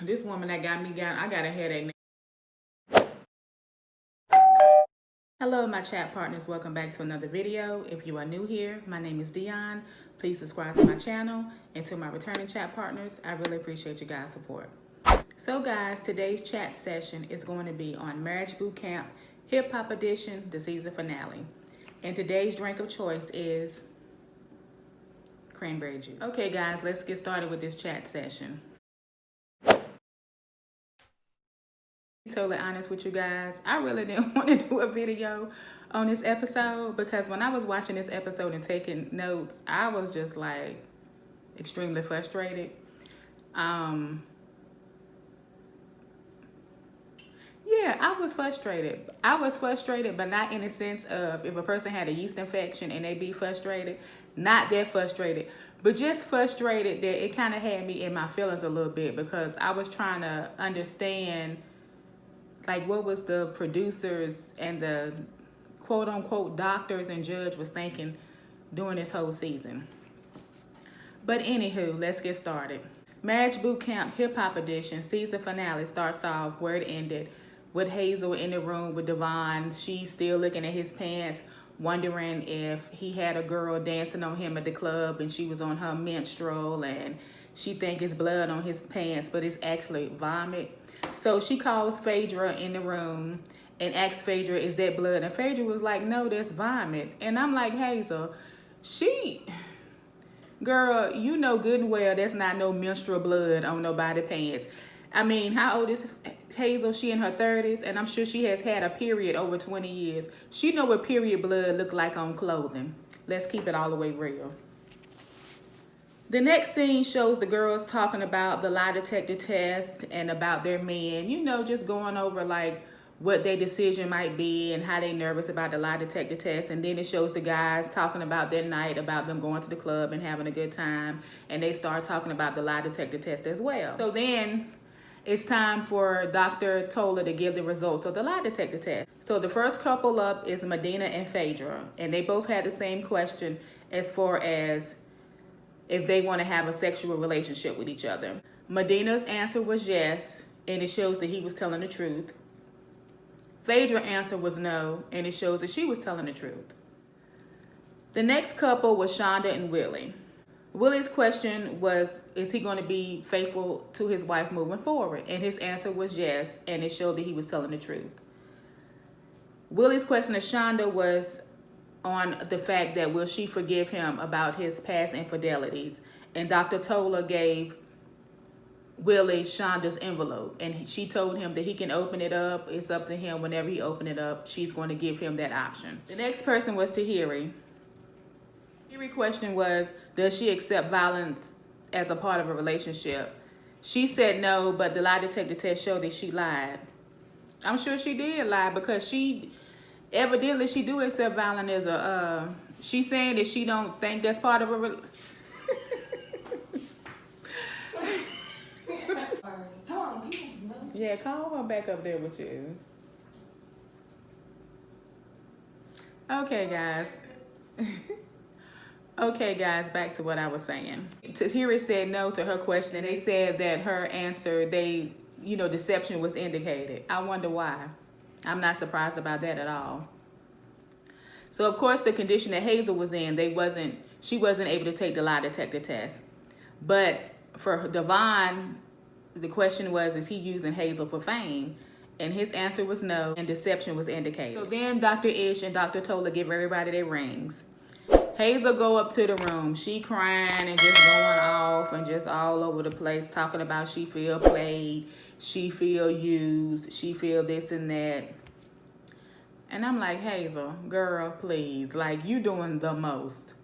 This woman that got me down, I got a headache. Hello, my chat partners. Welcome back to another video. If you are new here, my name is Dion. Please subscribe to my channel. And to my returning chat partners, I really appreciate you guys' support. So guys, today's chat session is going to be on Marriage Boot Camp Hip Hop Edition, the season finale. And today's drink of choice is cranberry juice. Okay guys, let's get started with this chat session. Totally honest with you guys, I really didn't want to do a video on this episode because when I was watching this episode and taking notes, I was just like extremely frustrated. Yeah, I was frustrated. I was frustrated, but not in the sense of if a person had a yeast infection and they be frustrated, not that frustrated, but just frustrated that it kind of had me in my feelings a little bit because I was trying to understand like what was the producers and the quote unquote doctors and judge was thinking during this whole season. But anywho, let's get started. Marriage Boot Camp Hip Hop Edition season finale starts off where it ended with Hazel in the room with Devon. She's still looking at his pants, wondering if he had a girl dancing on him at the club and she was on her menstrual and she think it's blood on his pants, but it's actually vomit. So she calls Phaedra in the room and asks Phaedra, is that blood? And Phaedra was like, no, that's vomit. And I'm like, Hazel, girl, you know good and well that's not no menstrual blood on nobody's pants. I mean, how old is Hazel? She in her 30s, and I'm sure she has had a period over 20 years. She know what period blood look like on clothing. Let's keep it all the way real. The next scene shows the girls talking about the lie detector test and about their men, you know, just going over like what their decision might be and how they nervous about the lie detector test. And then it shows the guys talking about their night, about them going to the club and having a good time. And they start talking about the lie detector test as well. So then it's time for Dr. Tola to give the results of the lie detector test. So the first couple up is Medina and Phaedra. And they both had the same question as far as if they want to have a sexual relationship with each other. Medina's answer was yes, and it shows that he was telling the truth. Phaedra's answer was no, and it shows that she was telling the truth. The next couple was Shonda and Willie. Willie's question was, is he going to be faithful to his wife moving forward? And his answer was yes, and it showed that he was telling the truth. Willie's question to Shonda was on the fact that will she forgive him about his past infidelities, and Dr. Tola gave Willie Shonda's envelope, and she told him that he can open it up. It's up to him whenever he open it up. She's going to give him that option. The next person was Tahiri. Tahiri's question was, does she accept violence as a part of a relationship? She said no, but the lie detector test showed that she lied. I'm sure she did lie because evidently she do accept violence as a, she's saying that she don't think that's part of a yeah, call her back up there with you. Okay, guys. Okay, guys, back to what I was saying. Tahiri said no to her question, and they said that her answer, deception was indicated. I wonder why. I'm not surprised about that at all. So, of course, the condition that Hazel was in, she wasn't able to take the lie detector test. But for Devon, the question was, is he using Hazel for fame? And his answer was no, and deception was indicated. So then Dr. Ish and Dr. Tola give everybody their rings. Hazel go up to the room. She crying and just going off and just all over the place, talking about she feel played, she feel used, she feel this and that. And I'm like, Hazel, girl, please, like you doing the most.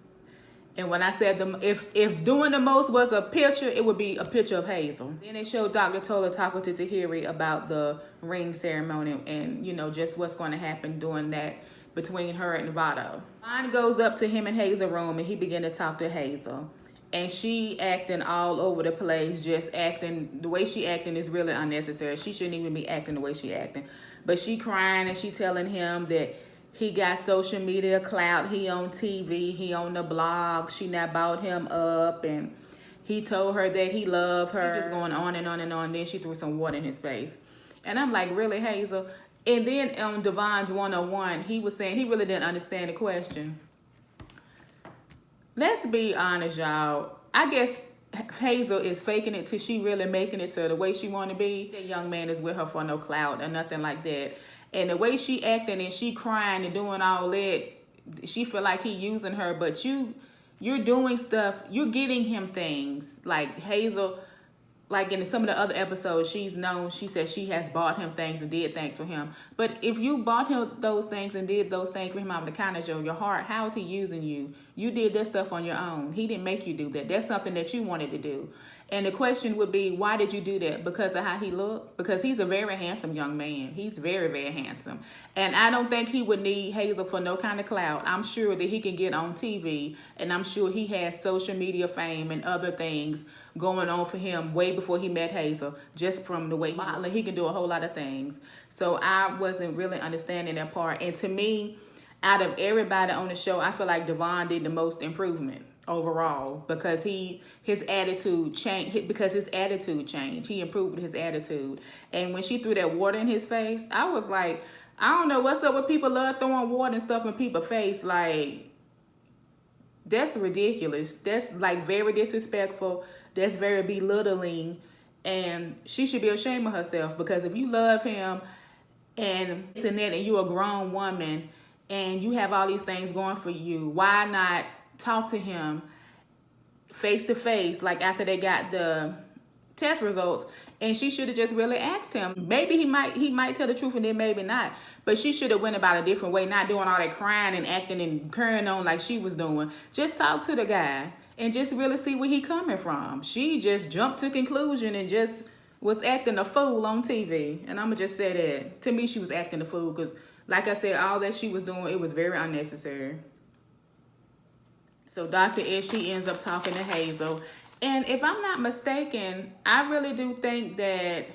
And when I said if doing the most was a picture, it would be a picture of Hazel. Then they showed Dr. Tola talking to Tahiri about the ring ceremony and, just what's going to happen during that between her and Vado. Vaughn goes up to him in Hazel's room and he began to talk to Hazel. And she acting all over the place, just acting, the way she acting is really unnecessary. She shouldn't even be acting the way she acting. But she crying and she telling him that he got social media clout, he on TV, he on the blog, she not bought him up, and He told her that he loved her. She just going on and on and on. Then she threw some water in his face. And I'm like, really, Hazel? And then on Devon's 101, he was saying he really didn't understand the question. Let's be honest, y'all. I guess Hazel is faking it till she really making it to the way she want to be. That young man is with her for no clout or nothing like that. And the way she acting and she crying and doing all that, she feel like he using her. But you're doing stuff. You're getting him things. Like Hazel, like in some of the other episodes, she said she has bought him things and did things for him. But if you bought him those things and did those things for him out of the kindness of your heart, how is he using you? You did that stuff on your own. He didn't make you do that. That's something that you wanted to do. And the question would be, why did you do that? Because of how he looked? Because he's a very handsome young man. He's very, very handsome. And I don't think he would need Hazel for no kind of clout. I'm sure that he can get on TV, and I'm sure he has social media fame and other things going on for him way before he met Hazel, just from the way he can do a whole lot of things. So I wasn't really understanding that part. And to me, out of everybody on the show, I feel like Devon did the most improvement overall because his attitude changed. He improved his attitude. And when she threw that water in his face, I was like, I don't know what's up with people love throwing water and stuff in people's face. Like, that's ridiculous. That's like very disrespectful. That's very belittling. And she should be ashamed of herself, because if you love him and you're a grown woman and you have all these things going for you, why not talk to him face to face, like after they got the test results? And she should have just really asked him. Maybe he might tell the truth, and then maybe not. But she should have went about a different way, not doing all that crying and acting and carrying on like she was doing. Just talk to the guy and just really see where he coming from. She just jumped to conclusion and just was acting a fool on TV. And I'm going to just say that. To me, she was acting a fool because, like I said, all that she was doing, it was very unnecessary. So Dr. Ish, she ends up talking to Hazel. And if I'm not mistaken, I really do think that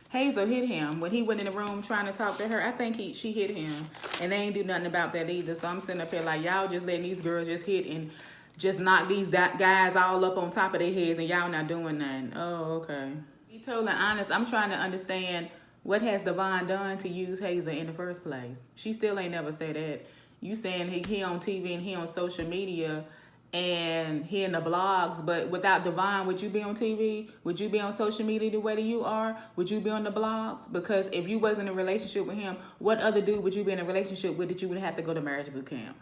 Hazel hit him when he went in the room trying to talk to her. I think she hit him, and they ain't do nothing about that either. So I'm sitting up here like, y'all just letting these girls just hit and just knock these guys all up on top of their heads, and y'all not doing nothing. Oh, okay. Be totally honest, I'm trying to understand, what has Devon done to use Hazel in the first place? She still ain't never said that. You saying he on TV and he on social media and he in the blogs, but without Devon, would you be on TV? Would you be on social media the way that you are? Would you be on the blogs? Because if you wasn't in a relationship with him, what other dude would you be in a relationship with that you would have to go to marriage boot camp?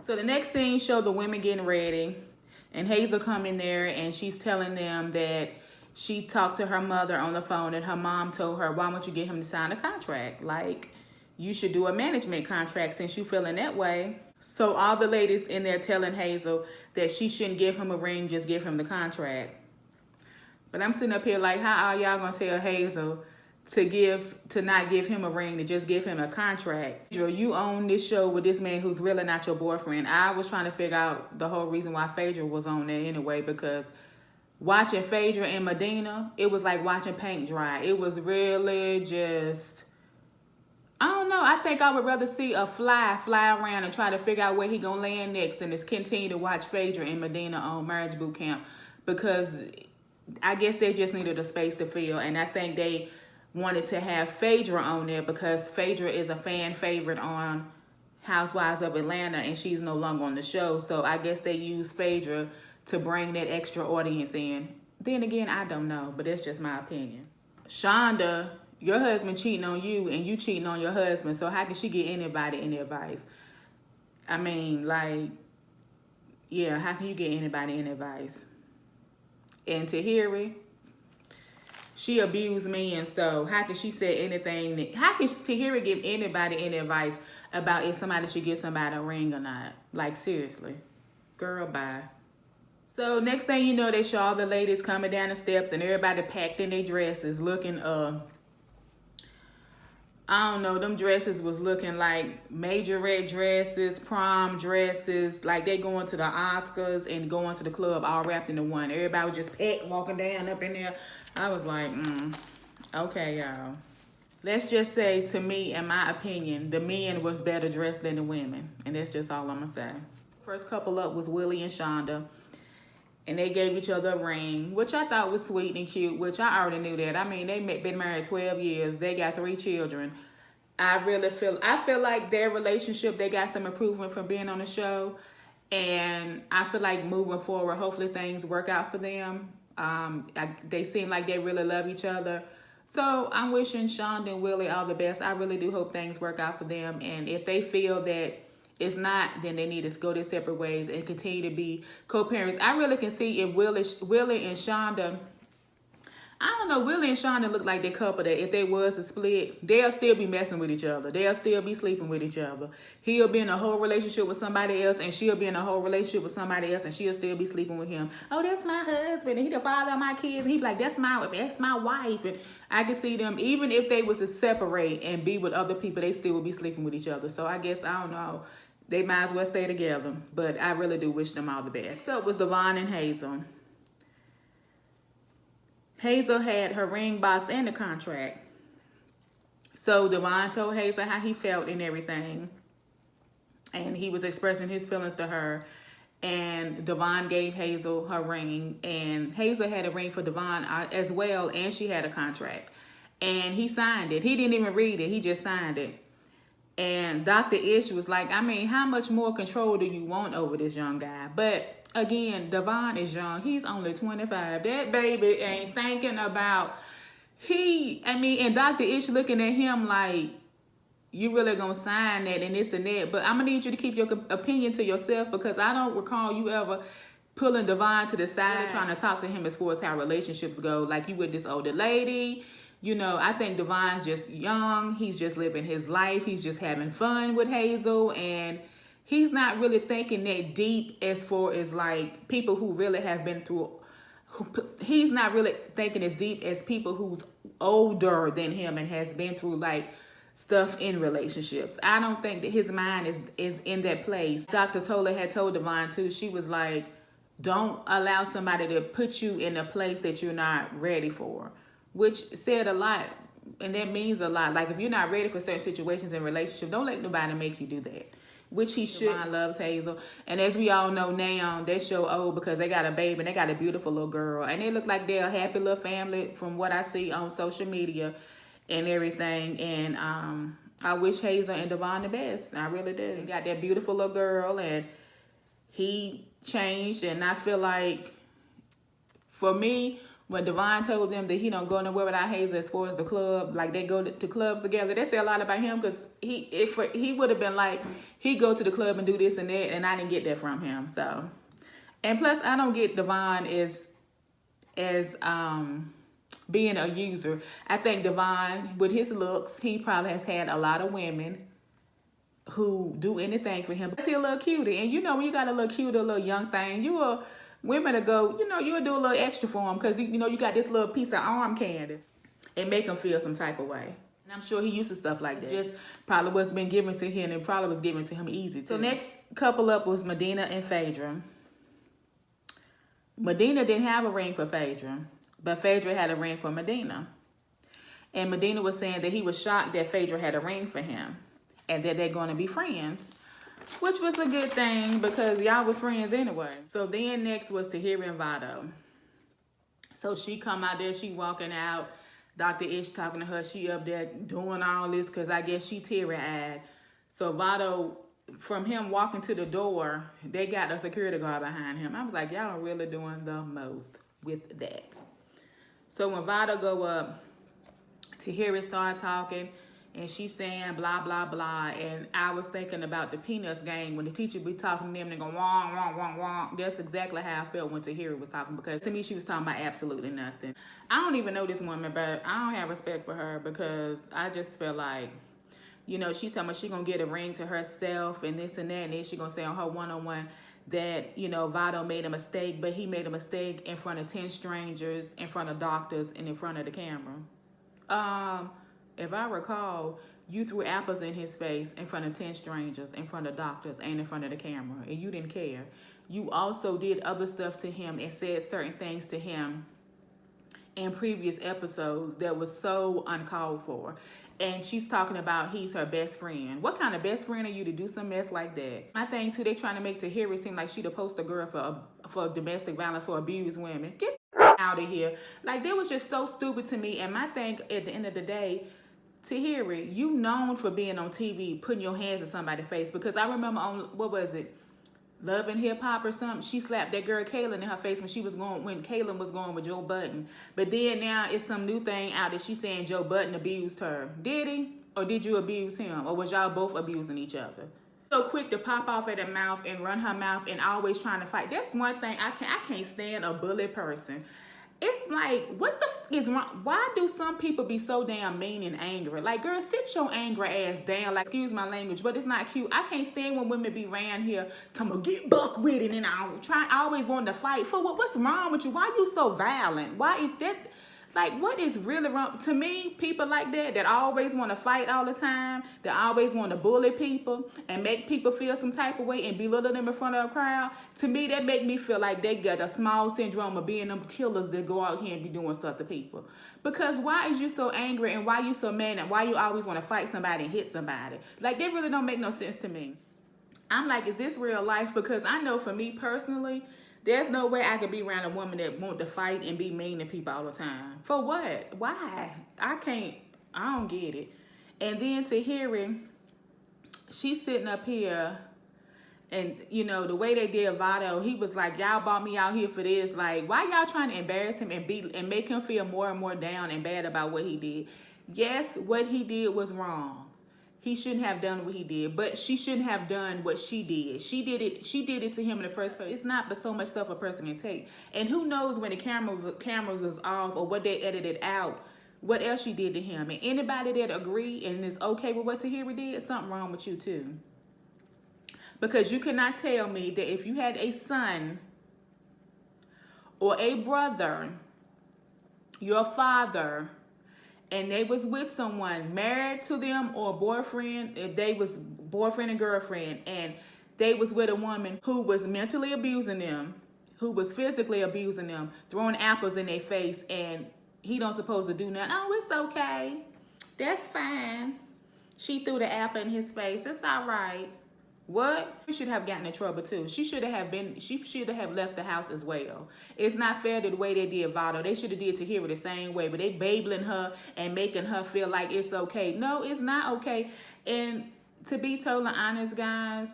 So the next scene showed the women getting ready, and Hazel come in there and she's telling them that she talked to her mother on the phone, and her mom told her, why won't you get him to sign a contract? Like, you should do a management contract since you feeling that way. So all the ladies in there telling Hazel that she shouldn't give him a ring, just give him the contract. But I'm sitting up here like, how are y'all gonna tell Hazel to not give him a ring, to just give him a contract? You own this show with this man who's really not your boyfriend. I was trying to figure out the whole reason why Phaedra was on there anyway, because watching Phaedra and Medina, it was like watching paint dry. It was really just, I don't know. I think I would rather see a fly around and try to figure out where he gonna land next than just continue to watch Phaedra and Medina on marriage boot camp, because I guess they just needed a space to fill, and I think they wanted to have Phaedra on there because Phaedra is a fan favorite on Housewives of Atlanta, and she's no longer on the show. So I guess they used Phaedra to bring that extra audience in. Then again, I don't know, but that's just my opinion. Shonda, your husband cheating on you and you cheating on your husband, so how can she get anybody any advice? I mean, like, yeah, how can you get anybody any advice? And Tahiri, she abused me, and so how can she say anything? How can Tahiri give anybody any advice about if somebody should give somebody a ring or not? Like, seriously. Girl, bye. So next thing you know, they show all the ladies coming down the steps and everybody packed in their dresses looking, I don't know, them dresses was looking like majorette dresses, prom dresses, like they going to the Oscars and going to the club all wrapped into one. Everybody was just packed walking down up in there. I was like, okay, y'all. Let's just say, to me, in my opinion, the men was better dressed than the women. And that's just all I'm going to say. First couple up was Willie and Shonda. And they gave each other a ring, which I thought was sweet and cute, which I already knew that. I mean, been married 12 years. They got 3 children. I feel like their relationship, they got some improvement from being on the show. And I feel like moving forward, hopefully things work out for them. They seem like they really love each other. So I'm wishing Shonda and Willie all the best. I really do hope things work out for them. And if they feel that it's not, then they need to go their separate ways and continue to be co-parents. I really can see if Willie and Shonda, I don't know, Willie and Shonda look like the couple that if they was to split, they'll still be messing with each other. They'll still be sleeping with each other. He'll be in a whole relationship with somebody else, and she'll be in a whole relationship with somebody else, and she'll still be sleeping with him. Oh, that's my husband, and he the father of my kids. And he be like, that's my wife. And I can see them, even if they was to separate and be with other people, they still would be sleeping with each other. So I guess, I don't know, they might as well stay together. But I really do wish them all the best. Next up was Devon and Hazel. Hazel had her ring box and the contract. So Devon told Hazel how he felt and everything. And he was expressing his feelings to her. And Devon gave Hazel her ring. And Hazel had a ring for Devon as well. And she had a contract. And he signed it. He didn't even read it. He just signed it. And Dr. Ish was like, I mean, how much more control do you want over this young guy? But again, Devon is young. He's only 25. That baby ain't thinking about, and Dr. Ish looking at him like, you really gonna sign that and this and that. But I'm gonna need you to keep your opinion to yourself, because I don't recall you ever pulling Devon to the side, trying to talk to him as far as how relationships go, like you with this older lady. You know, I think Devon's just young. He's just living his life. He's just having fun with Hazel. And he's not really thinking that deep as far as like people who really have been through. He's not really thinking as deep as people who's older than him and has been through like stuff in relationships. I don't think that his mind is in that place. Dr. Tola had told Devon too, she was like, don't allow somebody to put you in a place that you're not ready for. Which said a lot, and that means a lot. Like, if you're not ready for certain situations in relationship, don't let nobody make you do that. Which he should. Devon loves Hazel. And as we all know now, they show old because they got a baby and they got a beautiful little girl. And they look like they're a happy little family from what I see on social media and everything. And I wish Hazel and Devon the best. I really do. They got that beautiful little girl, and he changed. And I feel like, for me, when Devon told them that he don't go nowhere without Hazel as far as the club, like they go to clubs together, that said a lot about him, because he would have been like, he go to the club and do this and that, and I didn't get that from him. So, and plus I don't get Devon as being a user. I think Devon, with his looks, he probably has had a lot of women who do anything for him. He's a little cutie, and you know when you got a little cute, a little young thing, women to go, you'll do a little extra for him because, you got this little piece of arm candy and make him feel some type of way. And I'm sure he used to stuff like that. Just probably what's been given to him, and probably was given to him easy too. So next couple up was Medina and Phaedra. Medina didn't have a ring for Phaedra, but Phaedra had a ring for Medina. And Medina was saying that he was shocked that Phaedra had a ring for him and that they're going to be friends. Which was a good thing because y'all was friends anyway. So then next was Tahiri and Vado. So she come out there, she walking out. Dr. Ish talking to her. She up there doing all this because I guess she teary-eyed. So Vado, from him walking to the door, they got a security guard behind him. I was like, y'all are really doing the most with that. So when Vado go up, Tahiri start talking. And she's saying blah, blah, blah. And I was thinking about the Peanuts game when the teacher be talking to them and they go, wong, wong, wong, wong. That's exactly how I felt when Tahiri was talking, because to me, she was talking about absolutely nothing. I don't even know this woman, but I don't have respect for her because I just feel like, she's talking about she going to get a ring to herself and this and that. And then she going to say on her one-on-one that, Vado made a mistake, but he made a mistake in front of 10 strangers, in front of doctors, and in front of the camera. If I recall, you threw apples in his face in front of 10 strangers, in front of doctors, and in front of the camera, and you didn't care. You also did other stuff to him and said certain things to him in previous episodes that was so uncalled for. and she's talking about he's her best friend. What kind of best friend are you to do some mess like that? My thing too, they trying to make Tahiri seem like she the poster girl for domestic violence, for abused women. Get out of here. Like, that was just so stupid to me. And my thing, at the end of the day, Tahiri, you known for being on TV, putting your hands in somebody's face. Because I remember on, what was it, Love and Hip Hop or something, she slapped that girl Kaylin in her face when Kaylin was going with Joe Budden. But then now it's some new thing out that she's saying Joe Budden abused her. Did he? Or did you abuse him? Or was y'all both abusing each other? So quick to pop off at her mouth and run her mouth and always trying to fight. That's one thing I can't stand, a bully person. It's like, what the f is wrong? Why do some people be so damn mean and angry? Like, girl, sit your angry ass down. Like, excuse my language, but it's not cute. I can't stand when women be around here talking about get buck with it, and I always wanting to fight. For what? What's wrong with you? Why you so violent? Why is that? Like, what is really wrong? To me, people like that always want to fight all the time, that always want to bully people and make people feel some type of way and belittle them in front of a crowd, to me, that make me feel like they got a small syndrome of being them killers that go out here and be doing stuff to people. Because why is you so angry and why you so mad and why you always want to fight somebody and hit somebody? Like, they really don't make no sense to me. I'm like, is this real life? Because I know for me personally, there's no way I could be around a woman that want to fight and be mean to people all the time. For what? Why? I don't get it. And then Tahiri, she's sitting up here, and you know, the way they did Vado, he was like, y'all brought me out here for this. Like, why y'all trying to embarrass him and make him feel more and more down and bad about what he did? Yes, what he did was wrong. He shouldn't have done what he did, but she shouldn't have done what she did. She did it to him in the first place. It's not but so much stuff a person can take. And who knows when the cameras was off or what they edited out, what else she did to him. And anybody that agree and is okay with what Tahiri did, something wrong with you too. Because you cannot tell me that if you had a son or a brother, your father, and they was with someone married to them or boyfriend, if they was boyfriend and girlfriend, and they was with a woman who was mentally abusing them, who was physically abusing them, throwing apples in their face, and he don't supposed to do nothing. Oh, it's okay. That's fine. She threw the apple in his face. It's all right. What? She should have gotten in trouble too. She should have left the house as well. It's not fair to the way they did Vado. They should have did Tahiri the same way, but they babling her and making her feel like it's okay. No, it's not okay. And to be totally honest, guys,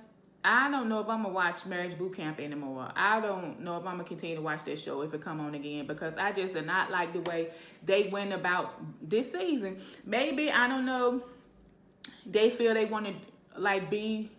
I don't know if I'm gonna watch Marriage Boot Camp anymore. I don't know if I'm gonna continue to watch that show if it come on again, because I just did not like the way they went about this season. Maybe, I don't know, they feel they want to like be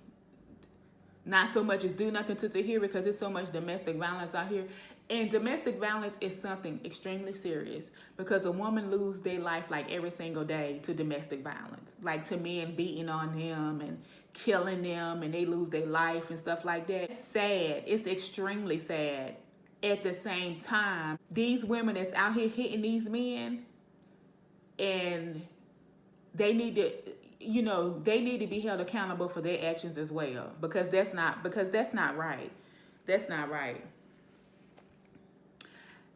not so much as do nothing to Tahiri because there's so much domestic violence out here. And domestic violence is something extremely serious because a woman lose their life like every single day to domestic violence. Like to men beating on them and killing them and they lose their life and stuff like that. It's sad. It's extremely sad. At the same time, these women that's out here hitting these men, and they need to, you know, they need to be held accountable for their actions as well, because that's not right. That's not right.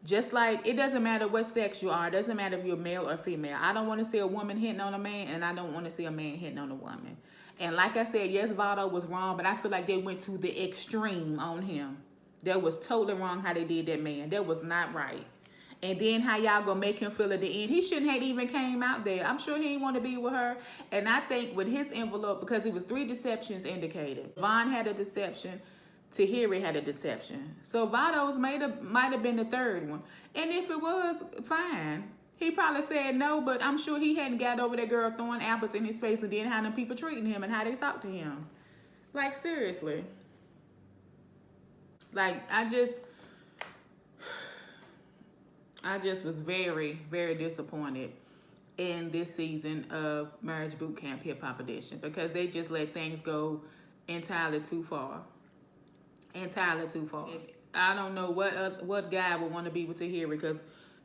Just like it doesn't matter what sex you are, it doesn't matter if you're male or female. I don't want to see a woman hitting on a man, and I don't want to see a man hitting on a woman. And like I said, yes, Vado was wrong, but I feel like they went to the extreme on him. That was totally wrong how they did that man. That was not right. And then how y'all gonna make him feel at the end? He shouldn't have even came out there. I'm sure he didn't want to be with her. And I think with his envelope, because it was 3 deceptions indicated. Vaughn had a deception. Tahiri had a deception. So Vado's might have been the 3rd one. And if it was, fine. He probably said no, but I'm sure he hadn't got over that girl throwing apples in his face and then how them people treating him and how they talk to him. Like, seriously. Like, I just was very, very disappointed in this season of Marriage Boot Camp Hip Hop Edition, because they just let things go entirely too far. Entirely too far. I don't know what guy would want to be with Tahiri, because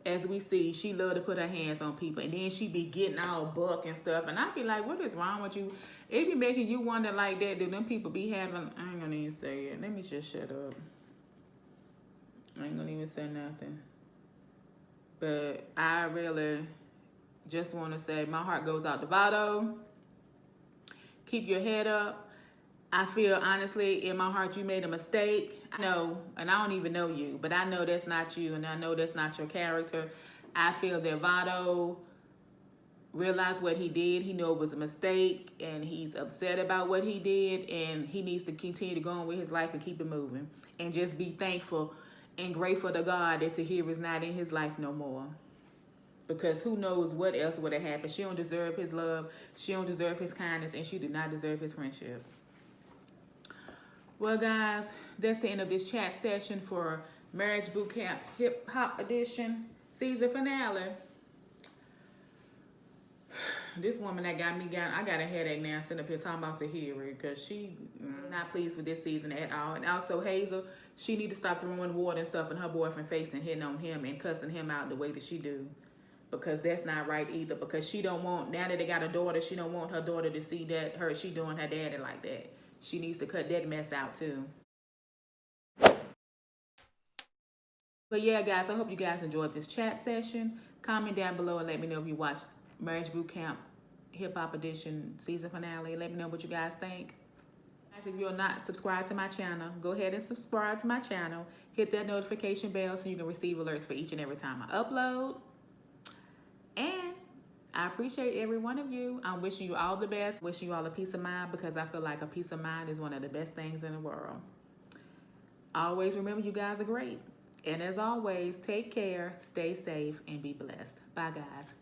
as we see, she love to put her hands on people, and then she be getting all buck and stuff, and I be like, what is wrong with you? It be making you wonder like that. Do them people be having, I ain't gonna even say it. Let me just shut up. I ain't gonna even say nothing. But I really just want to say my heart goes out to Vado. Keep your head up. I feel honestly in my heart you made a mistake. I know, and I don't even know you, but I know that's not you, and I know that's not your character. I feel that Vado realized what he did. He knew it was a mistake, and he's upset about what he did, and he needs to continue to go on with his life and keep it moving, and just be thankful and grateful to God that Tahir is not in his life no more. Because who knows what else would have happened. She don't deserve his love. She don't deserve his kindness, and she did not deserve his friendship. Well, guys, that's the end of this chat session for Marriage Boot Camp Hip Hop Edition season finale. This woman that got me I got a headache now sitting up here talking about Tahiri because she not pleased with this season at all. And also Hazel, she need to stop throwing water and stuff in her boyfriend's face and hitting on him and cussing him out the way that she do. Because that's not right either. Because she don't want, now that they got a daughter, she don't want her daughter to see that she doing her daddy like that. She needs to cut that mess out too. But yeah, guys, I hope you guys enjoyed this chat session. Comment down below and let me know if you watched Marriage Boot Camp Hip Hop Edition season finale. Let me know what you guys think. Guys, if you're not subscribed to my channel, go ahead and subscribe to my channel. Hit that notification bell so you can receive alerts for each and every time I upload. And I appreciate every one of you. I'm wishing you all the best. Wishing you all a peace of mind because I feel like a peace of mind is one of the best things in the world. Always remember you guys are great. And as always, take care, stay safe, and be blessed. Bye, guys.